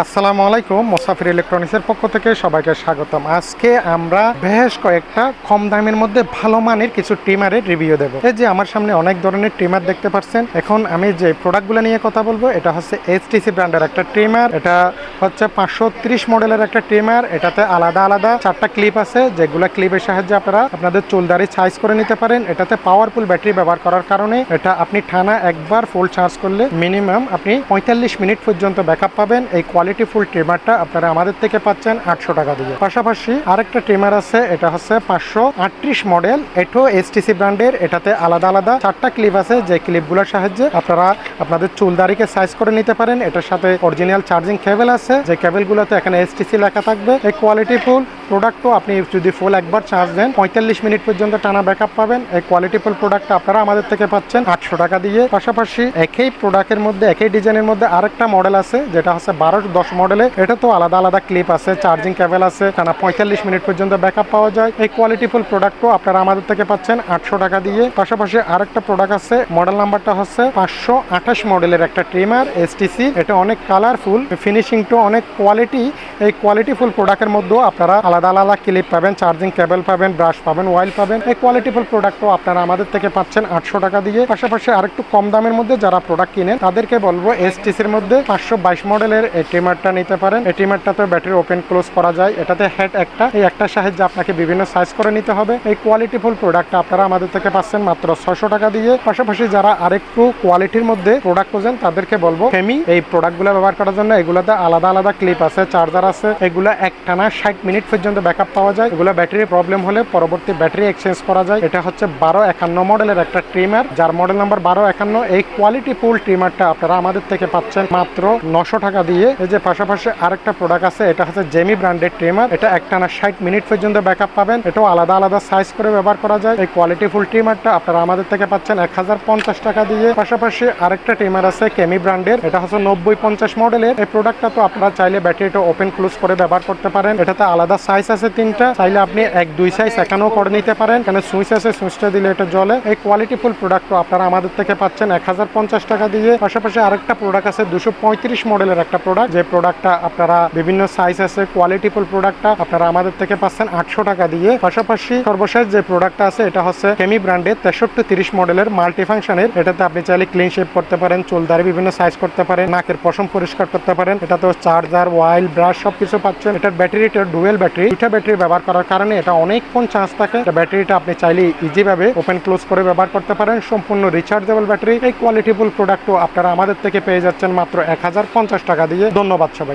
আসসালামু আলাইকুম, মোসাফির ইলেকট্রনিক্সের পক্ষ থেকে সবাইকে স্বাগতম। আজকে আমরা বেশ কয়েকটা কম দামের মধ্যে ভালো মানের কিছু ট্রিমারের রিভিউ দেব। এই যে আমার সামনে অনেক ধরনের ট্রিমার দেখতে পাচ্ছেন। এখন আমি যে প্রোডাক্টগুলো নিয়ে কথা বলবো, এটা হচ্ছে এইচটিসি ব্র্যান্ডের একটা ট্রিমার। এটা হচ্ছে 530 মডেলের একটা ট্রিমার। এটাতে আলাদা আলাদা 4টা ক্লিপ আছে, যেগুলো ক্লিপের সাহায্যে আপনারা আপনাদের চুলদারি সাইজ করে নিতে পারেন। এটাতে পাওয়ারফুল ব্যাটারি ব্যবহার করার কারণে এটা আপনি টানা একবার ফুল চার্জ করলে মিনিমাম আপনি 45 মিনিট পর্যন্ত ব্যাকআপ পাবেন। এই কোয়ালিটি ফুল ট্রিমারটা আপনারা আমাদের থেকে পাচ্ছেন 800 টাকা দিয়ে। পাশাপাশি আরেকটা ট্রিমার আছে, এটা হচ্ছে 538 মডেল। এটাও এইচটিসি ব্র্যান্ডের। এটাতে আলাদা আলাদা 4টা ক্লিপ আছে, যে ক্লিপগুলোর সাহায্যে আপনারা আপনাদের চুলদারিকে সাইজ করে নিতে পারেন। এটার সাথে অরিজিনাল চার্জিং কেবল আছে, যে কেবলগুলোতে এখানে এইচটিসি লেখা থাকবে। এই কোয়ালিটি ফুল প্রোডাক্টও আপনি যদি ফুল একবার চার্জ দেন 45 মিনিট পর্যন্ত টানা ব্যাকআপ পাবেন। এই কোয়ালিটি ফুল প্রোডাক্টটা আপনারা আমাদের থেকে পাচ্ছেন 800 টাকা দিয়ে। পাশাপাশি একই প্রোডাক্টের মধ্যে একই ডিজাইনের মধ্যে আরেকটা মডেল আছে, যেটা হচ্ছে 1210 মডেলে। এটা তো আলাদা আলাদা ক্লিপ আছে, চার্জিং কেবল আছে, টানা 45 মিনিট পর্যন্ত ব্যাকআপ পাওয়া যায়। এই কোয়ালিটি ফুল প্রোডাক্টও আপনারা আমাদের থেকে পাচ্ছেন 800 টাকা দিয়ে। পাশাপাশি আরেকটা প্রোডাক্ট আছে, মডেল নাম্বারটা হচ্ছে 528 মডেলের একটা ট্রিমার এইচটিসি। এটা অনেক কালারফুল, ফিনিশিংটা অনেক কোয়ালিটি। এই কোয়ালিটি ফুল প্রোডাক্টের মধ্যেও আপনারা আলাদা আলাদা ক্লিপ পাবেন, চার্জিং কেবল পাবেন, ব্রাশ পাবেন, অয়েল পাবেন। এই কোয়ালিটি ফুল প্রোডাক্টও আপনারা আমাদের থেকে পাচ্ছেন 800 টাকা দিয়ে। পাশাপাশি আরেকটু কম দামের মধ্যে যারা প্রোডাক্ট কিনেন তাদেরকে বলবো এইচটিসির মধ্যে 522 মডেলের এই ট্রিমারটা নিতে পারেন। এই ট্রিমারটাতে ব্যাটারি ওপেন ক্লোজ করা যায়। এটাতে হেড একটা, এই একটার সাহায্যে আপনাকে বিভিন্ন সাইজ করে নিতে হবে। এই কোয়ালিটি ফুল প্রোডাক্টটা আপনারা আমাদের থেকে পাচ্ছেন মাত্র 600 টাকা দিয়ে। পাশাপাশি যারা আরেকটু কোয়ালিটির মধ্যে প্রোডাক্ট খোঁজেন তাদেরকে বলবো ফেমি এই প্রোডাক্টগুলো ব্যবহার করার জন্য। এগুলোতে আলাদা আলাদা ক্লিপ আছে, চার্জার আছে। এগুলো একটানা 60 মিনিট পর্যন্ত ব্যাকআপ পাওয়া যায়। এগুলো ব্যাটারি প্রবলেম হলে পরবর্তী ব্যাটারি এক্সচেঞ্জ করা যায়। এটা হচ্ছে 1251 মডেলের একটা ট্রিমার, যার মডেল নাম্বার 1251। এই কোয়ালিটি ফুল ট্রিমারটা আপনারা আমাদের থেকে পাচ্ছেন মাত্র 900 টাকা দিয়ে। এই যে পাশাপাশি আরেকটা প্রোডাক্ট আছে, এটা হচ্ছে জেমি ব্র্যান্ডের ট্রিমার। এটা একটানা 60 মিনিট পর্যন্ত ব্যাকআপ পাবেন। এটাও আলাদা আলাদা সাইজ করে ব্যবহার করা যায়। এই কোয়ালিটি ফুল ট্রিমারটা আপনারা আমাদের থেকে পাচ্ছেন 1050 টাকা দিয়ে। পাশাপাশি আরেকটা ট্রিমার আছে কেমি ব্র্যান্ডের, এটা হচ্ছে 9050 মডেলের। এই প্রোডাক্টটা তো আপনারা চাইলে ব্যাটারিটা ওপেন ক্লোজ করে ব্যবহার করতে পারেন। এটাতে আলাদা সাইজ আছে 3টা, চাইলে আপনি 1-2 সাইজ এখানেও করে নিতে পারেন। কেন সুইচ আছে, সুইচটা দিলে এটা জ্বলে। এই কোয়ালিটি ফুল প্রোডাক্টও আপনারা আমাদের থেকে পাচ্ছেন 1050 টাকা দিয়ে। পাশাপাশি আরেকটা প্রোডাক্ট আছে 235 মডেলের একটা প্রোডাক্ট, যে প্রোডাক্টটা আপনারা বিভিন্ন সাইজ আছে। কোয়ালিটি ফুল প্রোডাক্টটা আপনারা আমাদের থেকে পাচ্ছেন 800 টাকা দিয়ে। পাশাপাশি সর্বশেষ যে প্রোডাক্টটা আছে, এটা হচ্ছে কেমি ব্র্যান্ডের 6330 মডেলের মাল্টি ফাংশনের। এটাতে আপনি চাইলে ক্লিন শেপ করতে পারেন, চুলদারি বিভিন্ন সাইজ করতে পারেন, নাকের পশম পরিষ্কার করতে পারেন। এটাতে চার্জার, অয়েল, ব্রাশ সবকিছু পাচ্ছেন। এটার ব্যাটারিটা ডুয়েল ব্যাটারি, 2টা ব্যাটারি ব্যবহার করার কারণে এটা অনেকক্ষণ চার্জ থাকে। ব্যাটারিটা আপনি চাইলে ইজি ভাবে ওপেন ক্লোজ করে ব্যবহার করতে পারেন। সম্পূর্ণ রিচার্জেবল ব্যাটারি। এই কোয়ালিটি ফুল প্রোডাক্টও আপনারা আমাদের থেকে পেয়ে যাচ্ছেন মাত্র 1050 টাকা দিয়ে। ধন্যবাদ সবাই।